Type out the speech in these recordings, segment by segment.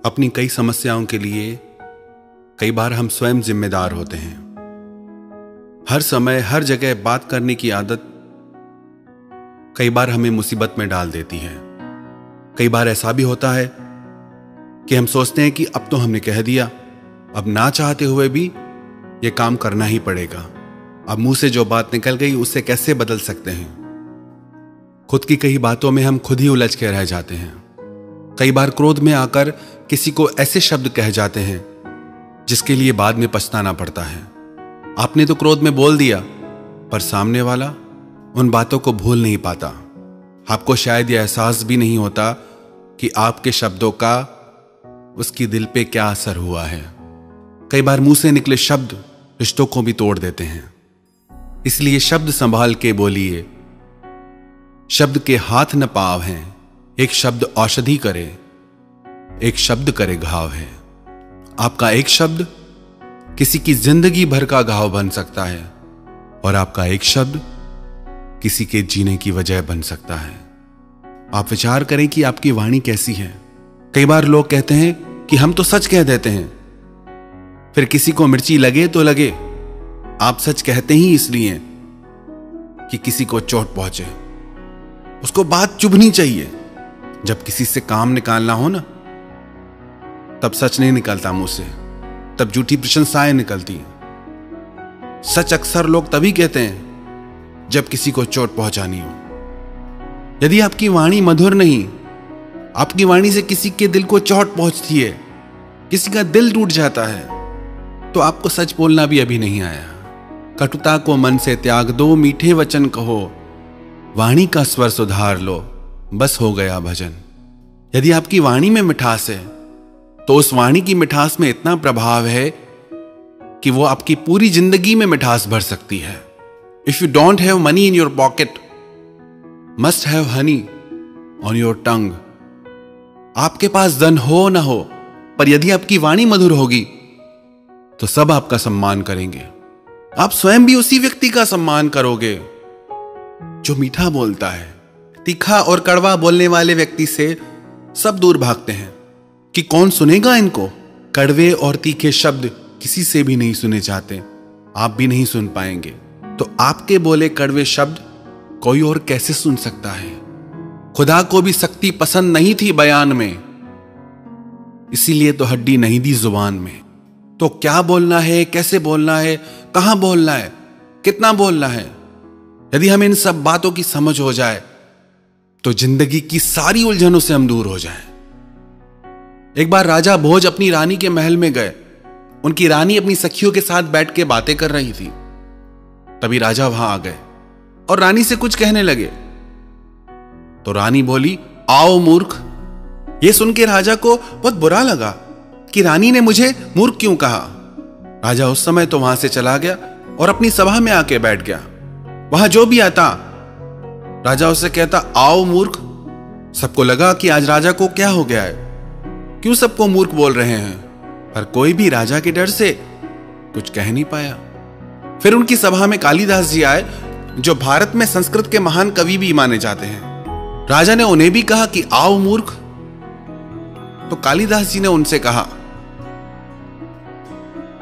अपनी कई समस्याओं के लिए कई बार हम स्वयं जिम्मेदार होते हैं। हर समय हर जगह बात करने की आदत कई बार हमें मुसीबत में डाल देती है। कई बार ऐसा भी होता है कि हम सोचते हैं कि अब तो हमने कह दिया, अब ना चाहते हुए भी ये काम करना ही पड़ेगा। अब मुंह से जो बात निकल गई उससे कैसे बदल सकते हैं। खुद की कई बातों में हम खुद ही उलझ के रह जाते हैं। कई बार क्रोध में आकर किसी को ऐसे शब्द कह जाते हैं जिसके लिए बाद में पछताना पड़ता है। आपने तो क्रोध में बोल दिया, पर सामने वाला उन बातों को भूल नहीं पाता। आपको शायद यह एहसास भी नहीं होता कि आपके शब्दों का उसकी दिल पे क्या असर हुआ है। कई बार मुंह से निकले शब्द रिश्तों को भी तोड़ देते हैं। इसलिए शब्द संभाल के बोलिए। शब्द के हाथ न पाव हैं, एक शब्द औषधि करे, एक शब्द करे घाव है। आपका एक शब्द किसी की जिंदगी भर का घाव बन सकता है और आपका एक शब्द किसी के जीने की वजह बन सकता है। आप विचार करें कि आपकी वाणी कैसी है। कई बार लोग कहते हैं कि हम तो सच कह देते हैं, फिर किसी को मिर्ची लगे तो लगे। आप सच कहते ही इसलिए कि किसी को चोट पहुंचे। उसको बात चुभनी चाहिए। जब किसी से काम निकालना हो ना, तब सच नहीं निकलता मुंह से, तब झूठी प्रशंसाएं निकलती हैं। सच अक्सर लोग तभी कहते हैं जब किसी को चोट पहुंचानी हो। यदि आपकी वाणी मधुर नहीं, आपकी वाणी से किसी के दिल को चोट पहुंचती है, किसी का दिल टूट जाता है, तो आपको सच बोलना भी अभी नहीं आया। कटुता को मन से त्याग दो, मीठे वचन कहो, वाणी का स्वर सुधार लो, बस हो गया भजन। यदि आपकी वाणी में मिठास है तो उस वाणी की मिठास में इतना प्रभाव है कि वो आपकी पूरी जिंदगी में मिठास भर सकती है। If you don't have money in your pocket, must have Honey on your tongue. आपके पास धन हो ना हो, पर यदि आपकी वाणी मधुर होगी तो सब आपका सम्मान करेंगे। आप स्वयं भी उसी व्यक्ति का सम्मान करोगे जो मीठा बोलता है। तीखा और कड़वा बोलने वाले व्यक्ति से सब दूर भागते हैं कि कौन सुनेगा इनको। कड़वे और तीखे शब्द किसी से भी नहीं सुने जाते, आप भी नहीं सुन पाएंगे। तो आपके बोले कड़वे शब्द कोई और कैसे सुन सकता है। खुदा को भी सख्ती पसंद नहीं थी बयान में, इसीलिए तो हड्डी नहीं दी जुबान में। तो क्या बोलना है, कैसे बोलना है, कहां बोलना है, कितना बोलना है, यदि हमें इन सब बातों की समझ हो जाए तो जिंदगी की सारी उलझनों से हम दूर हो जाएं। एक बार राजा भोज अपनी रानी के महल में गए। उनकी रानी अपनी सखियों के साथ बैठ के बातें कर रही थी। तभी राजा वहां आ गए और रानी से कुछ कहने लगे। तो रानी बोली, आओ मूर्ख। यह सुन के राजा को बहुत बुरा लगा कि रानी ने मुझे मूर्ख क्यों कहा। राजा उस समय तो वहां से चला गया और अपनी सभा में आके बैठ गया। वहां जो भी आता राजा उससे कहता, आओ मूर्ख। सबको लगा कि आज राजा को क्या हो गया है, क्यों सबको मूर्ख बोल रहे हैं, पर कोई भी राजा के डर से कुछ कह नहीं पाया। फिर उनकी सभा में कालिदास जी आए, जो भारत में संस्कृत के महान कवि भी माने जाते हैं। राजा ने उन्हें भी कहा कि आओ मूर्ख। तो कालिदास जी ने उनसे कहा,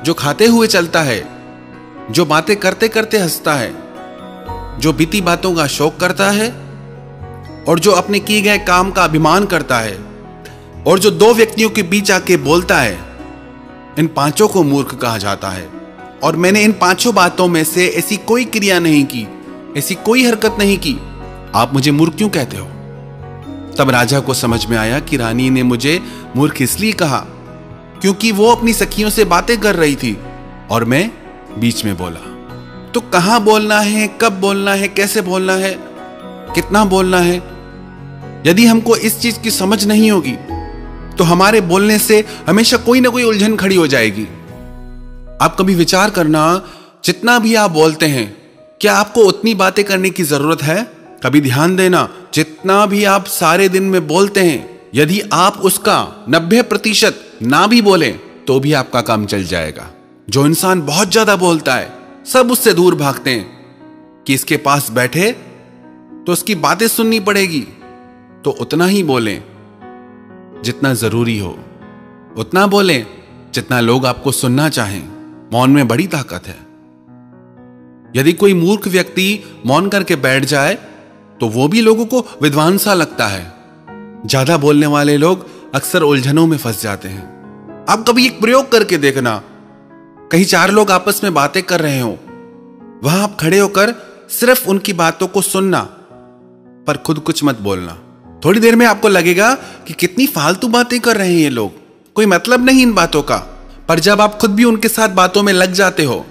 जो खाते हुए चलता है, जो बातें करते करते हंसता है, जो बीती बातों का शौक करता है और जो अपने किए गए काम का अभिमान करता है और जो दो व्यक्तियों के बीच आके बोलता है, इन पांचों को मूर्ख कहा जाता है। और मैंने इन पांचों बातों में से ऐसी कोई क्रिया नहीं की, ऐसी कोई हरकत नहीं की, आप मुझे मूर्ख क्यों कहते हो। तब राजा को समझ में आया कि रानी ने मुझे मूर्ख इसलिए कहा क्योंकि वो अपनी सखियों से बातें कर रही थी और मैं बीच में बोला। तो कहां बोलना है, कब बोलना है, कैसे बोलना है, कितना बोलना है, यदि हमको इस चीज की समझ नहीं होगी तो हमारे बोलने से हमेशा कोई ना कोई उलझन खड़ी हो जाएगी। आप कभी विचार करना, जितना भी आप बोलते हैं, क्या आपको उतनी बातें करने की जरूरत है। कभी ध्यान देना, जितना भी आप सारे दिन में बोलते हैं, यदि आप उसका 90% ना भी बोलें तो भी आपका काम चल जाएगा। जो इंसान बहुत ज्यादा बोलता है, सब उससे दूर भागते हैं कि इसके पास बैठे तो उसकी बातें सुननी पड़ेगी, तो उतना ही बोलें जितना जरूरी हो। उतना बोलें जितना लोग आपको सुनना चाहें। मौन में बड़ी ताकत है। यदि कोई मूर्ख व्यक्ति मौन करके बैठ जाए तो वो भी लोगों को विद्वान सा लगता है। ज्यादा बोलने वाले लोग अक्सर उलझनों में फंस जाते हैं। आप कभी एक प्रयोग करके देखना, कहीं 4 लोग आपस में बातें कर रहे हो, वहां आप खड़े होकर सिर्फ उनकी बातों को सुनना, पर खुद कुछ मत बोलना। थोड़ी देर में आपको लगेगा कि कितनी फालतू बातें कर रहे हैं ये लोग, कोई मतलब नहीं इन बातों का। पर जब आप खुद भी उनके साथ बातों में लग जाते हो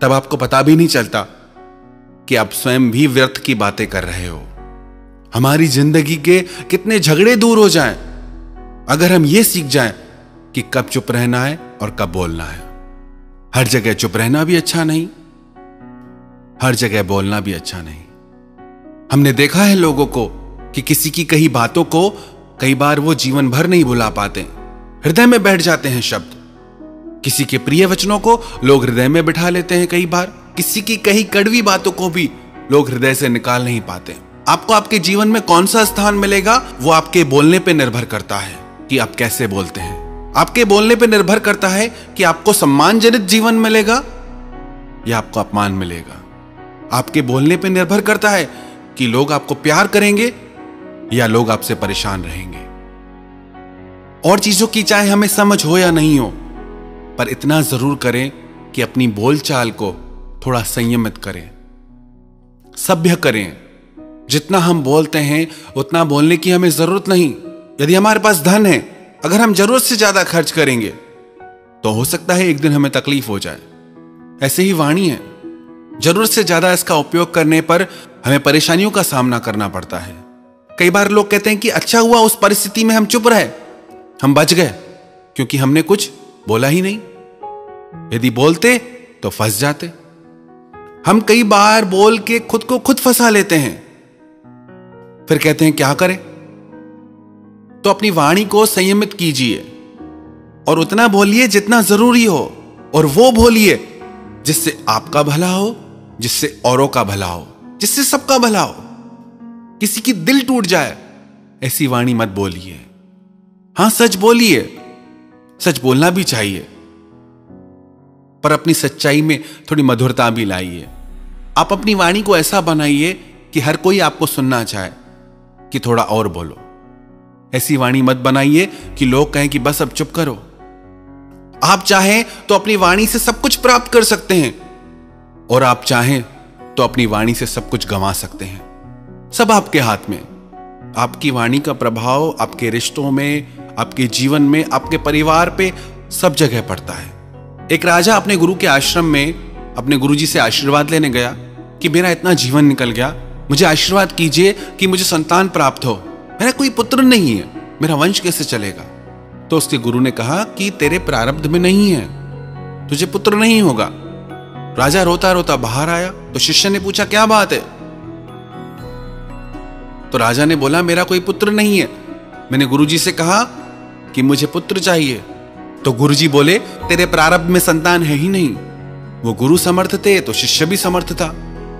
तब आपको पता भी नहीं चलता कि आप स्वयं भी व्यर्थ की बातें कर रहे हो। हमारी जिंदगी के कितने झगड़े दूर हो जाएं अगर हम ये सीख जाएं कि कब चुप रहना है और कब बोलना है। हर जगह चुप रहना भी अच्छा नहीं, हर जगह बोलना भी अच्छा नहीं। हमने देखा है लोगों को कि किसी की कही बातों को कई बार वो जीवन भर नहीं भुला पाते, हृदय में बैठ जाते हैं शब्द। किसी के प्रिय वचनों को लोग हृदय में बिठा लेते हैं, कई बार किसी की कही कड़वी बातों को भी लोग हृदय से निकाल नहीं पाते। आपको आपके जीवन में कौन सा स्थान मिलेगा वो आपके बोलने पे निर्भर करता है कि आप कैसे बोलते हैं। आपके बोलने पे निर्भर करता है कि आपको सम्मानजनक जीवन मिलेगा या आपको अपमान मिलेगा। आपके बोलने पे निर्भर करता है कि लोग आपको प्यार करेंगे या लोग आपसे परेशान रहेंगे। और चीजों की चाहे हमें समझ हो या नहीं हो, पर इतना जरूर करें कि अपनी बोलचाल को थोड़ा संयमित करें, सभ्य करें। जितना हम बोलते हैं उतना बोलने की हमें जरूरत नहीं। यदि हमारे पास धन है, अगर हम जरूरत से ज्यादा खर्च करेंगे तो हो सकता है एक दिन हमें तकलीफ हो जाए। ऐसे ही वाणी है, जरूरत से ज्यादा इसका उपयोग करने पर हमें परेशानियों का सामना करना पड़ता है। कई बार लोग कहते हैं कि अच्छा हुआ उस परिस्थिति में हम चुप रहे, हम बच गए, क्योंकि हमने कुछ बोला ही नहीं। यदि बोलते तो फंस जाते। हम कई बार बोल के खुद को खुद फंसा लेते हैं, फिर कहते हैं क्या करें। तो अपनी वाणी को संयमित कीजिए और उतना बोलिए जितना जरूरी हो, और वो बोलिए जिससे आपका भला हो, जिससे औरों का भला हो, जिससे सबका भला हो। किसी की दिल टूट जाए ऐसी वाणी मत बोलिए। हां, सच बोलिए, सच बोलना भी चाहिए, पर अपनी सच्चाई में थोड़ी मधुरता भी लाइए। आप अपनी वाणी को ऐसा बनाइए कि हर कोई आपको सुनना चाहे कि थोड़ा और बोलो। ऐसी वाणी मत बनाइए कि लोग कहें कि बस अब चुप करो। आप चाहें तो अपनी वाणी से सब कुछ प्राप्त कर सकते हैं, और आप चाहें तो अपनी वाणी से सब कुछ गंवा सकते हैं। सब आपके हाथ में। आपकी वाणी का प्रभाव आपके रिश्तों में, आपके जीवन में, आपके परिवार पे सब जगह पड़ता है। एक राजा अपने गुरु के आश्रम में अपने गुरुजी से आशीर्वाद लेने गया कि मेरा इतना जीवन निकल गया, मुझे आशीर्वाद कीजिए कि मुझे संतान प्राप्त हो। मेरा कोई पुत्र नहीं है, मेरा वंश कैसे चलेगा। तो उसके गुरु ने कहा कि तेरे प्रारब्ध में नहीं है, तुझे पुत्र नहीं होगा। राजा रोता रोता बाहर आया तो शिष्य ने पूछा क्या बात है। तो राजा ने बोला मेरा कोई पुत्र नहीं है, मैंने गुरुजी से कहा कि मुझे पुत्र चाहिए। तो गुरुजी बोले तेरे प्रारब्ध में संतान है ही नहीं। वो गुरु समर्थ थे तो शिष्य भी समर्थ था।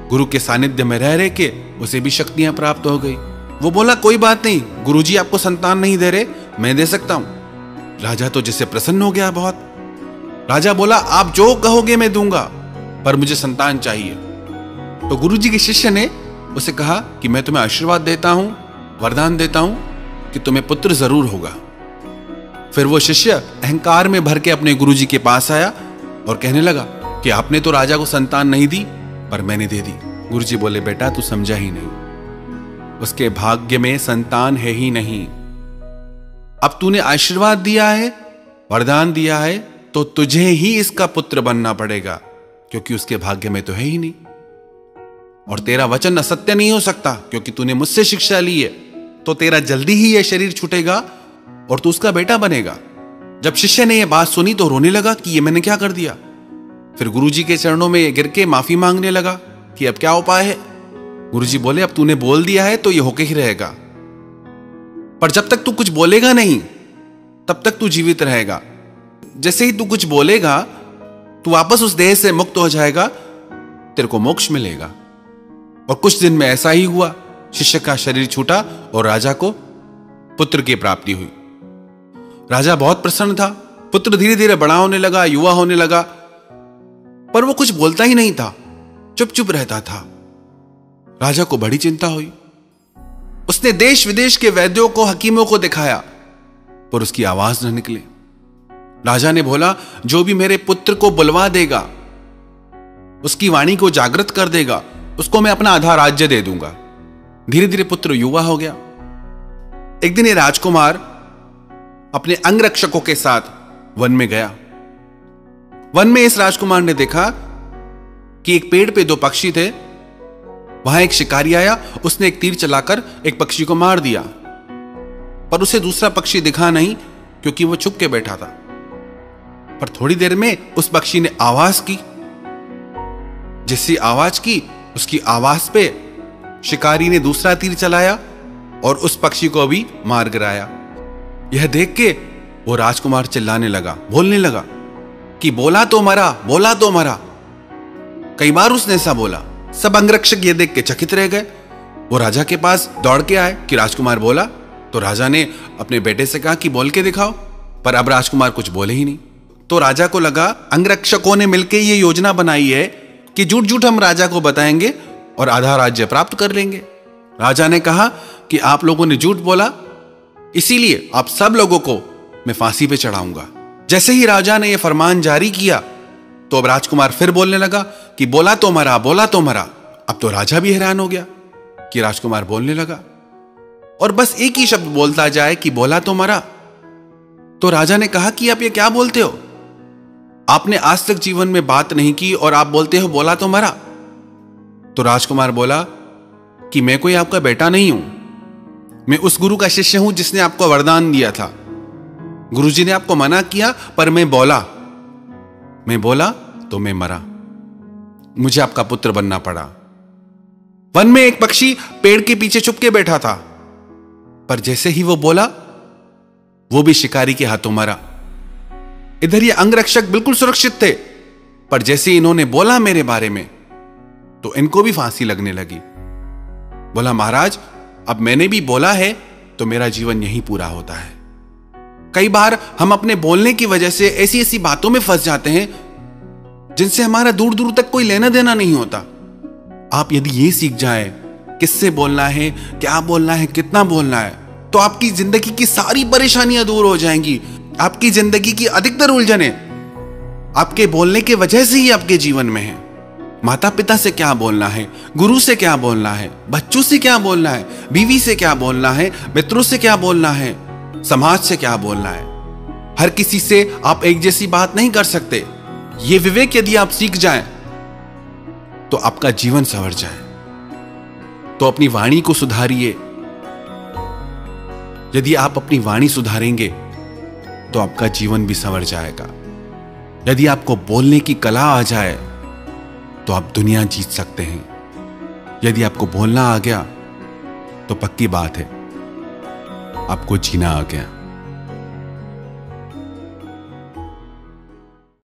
गुरु के सानिध्य में रह के उसे भी शक्तियां प्राप्त हो गई। वो बोला कोई बात नहीं, गुरुजी आपको संतान नहीं दे रहे, मैं दे सकता हूं। राजा तो जिससे प्रसन्न हो गया बहुत। राजा बोला आप जो कहोगे मैं दूंगा, पर मुझे संतान चाहिए। तो गुरुजी के शिष्य ने उसे कहा कि मैं तुम्हें आशीर्वाद देता हूं, वरदान देता हूं कि तुम्हें पुत्र जरूर होगा। फिर वो शिष्य अहंकार में भर के अपने गुरुजी के पास आया और कहने लगा कि आपने तो राजा को संतान नहीं दी, पर मैंने दे दी। गुरुजी बोले बेटा तू समझा ही नहीं, उसके भाग्य में संतान है ही नहीं। अब तूने आशीर्वाद दिया है, वरदान दिया है, तो तुझे ही इसका पुत्र बनना पड़ेगा, क्योंकि उसके भाग्य में तो है ही नहीं। और तेरा वचन असत्य नहीं हो सकता, क्योंकि तूने मुझसे शिक्षा ली है, तो तेरा जल्दी ही यह शरीर छूटेगा और तू उसका बेटा बनेगा। जब शिष्य ने यह बात सुनी तो रोने लगा कि ये मैंने क्या कर दिया। फिर गुरुजी के चरणों में गिर के माफी मांगने लगा कि अब क्या उपाय है। गुरुजी बोले अब तूने बोल दिया है तो ये होके ही रहेगा, पर जब तक तू कुछ बोलेगा नहीं तब तक तू जीवित रहेगा। जैसे ही तू कुछ बोलेगा तू वापस उस देह से मुक्त हो जाएगा, तेरे को मोक्ष मिलेगा। और कुछ दिन में ऐसा ही हुआ, शिष्य का शरीर छूटा और राजा को पुत्र की प्राप्ति हुई। राजा बहुत प्रसन्न था, पुत्र धीरे धीरे बड़ा होने लगा, युवा होने लगा, पर वो कुछ बोलता ही नहीं था, चुप चुप रहता था। राजा को बड़ी चिंता हुई। उसने देश विदेश के वैद्यों को, हकीमों को दिखाया, पर उसकी आवाज न निकले। राजा ने बोला, जो भी मेरे पुत्र को बुलवा देगा, उसकी वाणी को जागृत कर देगा, उसको मैं अपना आधा राज्य दे दूंगा। धीरे धीरे पुत्र युवा हो गया। एक दिन ये राजकुमार अपने अंगरक्षकों के साथ वन में गया। वन में इस राजकुमार ने देखा कि एक पेड़ पे दो पक्षी थे। वहां एक शिकारी आया, उसने एक तीर चलाकर एक पक्षी को मार दिया, पर उसे दूसरा पक्षी दिखा नहीं, क्योंकि वो छुप के बैठा था। पर थोड़ी देर में उस पक्षी ने आवाज की। जैसी आवाज की, उसकी आवाज पे शिकारी ने दूसरा तीर चलाया और उस पक्षी को भी मार गिराया। यह देख के वो राजकुमार चिल्लाने लगा, बोलने लगा कि बोला तो मरा, बोला तो मरा। कई बार उसने ऐसा बोला। सब अंगरक्षक ये देख के चकित रह गए। वो राजा के पास दौड़ के आए कि राजकुमार बोला। तो राजा ने अपने बेटे से कहा कि बोल के दिखाओ, पर अब राजकुमार कुछ बोले ही नहीं। तो राजा को लगा अंगरक्षकों ने मिलकर ये योजना बनाई है कि झूठ झूठ हम राजा को बताएंगे और आधा राज्य प्राप्त कर लेंगे। राजा ने कहा कि आप लोगों ने झूठ बोला, इसीलिए आप सब लोगों को मैं फांसी पे चढ़ाऊंगा। जैसे ही राजा ने यह फरमान जारी किया, तो अब राजकुमार फिर बोलने लगा कि बोला तो मरा, बोला तो मरा। अब तो राजा भी हैरान हो गया कि राजकुमार बोलने लगा और बस एक ही शब्द बोलता जाए कि बोला तो मरा। तो राजा ने कहा कि आप ये क्या बोलते हो? आपने आज तक जीवन में बात नहीं की और आप बोलते हो बोला तो मरा। तो राजकुमार बोला कि मैं कोई आपका बेटा नहीं हूं, मैं उस गुरु का शिष्य हूं जिसने आपको वरदान दिया था। गुरुजी ने आपको मना किया, पर मैं बोला तो मैं मरा। मुझे आपका पुत्र बनना पड़ा। वन में एक पक्षी पेड़ के पीछे छुप के बैठा था, पर जैसे ही वो बोला, वो भी शिकारी के हाथों मरा। इधर ये अंगरक्षक बिल्कुल सुरक्षित थे, पर जैसे इन्होंने बोला मेरे बारे में, तो इनको भी फांसी लगने लगी। बोला, महाराज, अब मैंने भी बोला है तो मेरा जीवन यहीं पूरा होता है। कई बार हम अपने बोलने की वजह से ऐसी ऐसी बातों में फंस जाते हैं जिनसे हमारा दूर दूर तक कोई लेना देना नहीं होता। आप यदि ये सीख जाएं किससे बोलना है, क्या बोलना है, कितना बोलना है, तो आपकी जिंदगी की सारी परेशानियां दूर हो जाएंगी। आपकी जिंदगी की अधिकतर उलझनें आपके बोलने के वजह से ही आपके जीवन में है। माता पिता से क्या बोलना है, गुरु से क्या बोलना है, बच्चों से क्या बोलना है, बीवी से क्या बोलना है, मित्रों से क्या बोलना है, समाज से क्या बोलना है। हर किसी से आप एक जैसी बात नहीं कर सकते। ये विवेक यदि आप सीख जाएं, तो आपका जीवन संवर जाए। तो अपनी वाणी को सुधारिए। यदि आप अपनी वाणी सुधारेंगे, तो आपका जीवन भी संवर जाएगा। यदि आपको बोलने की कला आ जाए, तो आप दुनिया जीत सकते हैं। यदि आपको बोलना आ गया, तो पक्की बात है, आपको जीना आ गया।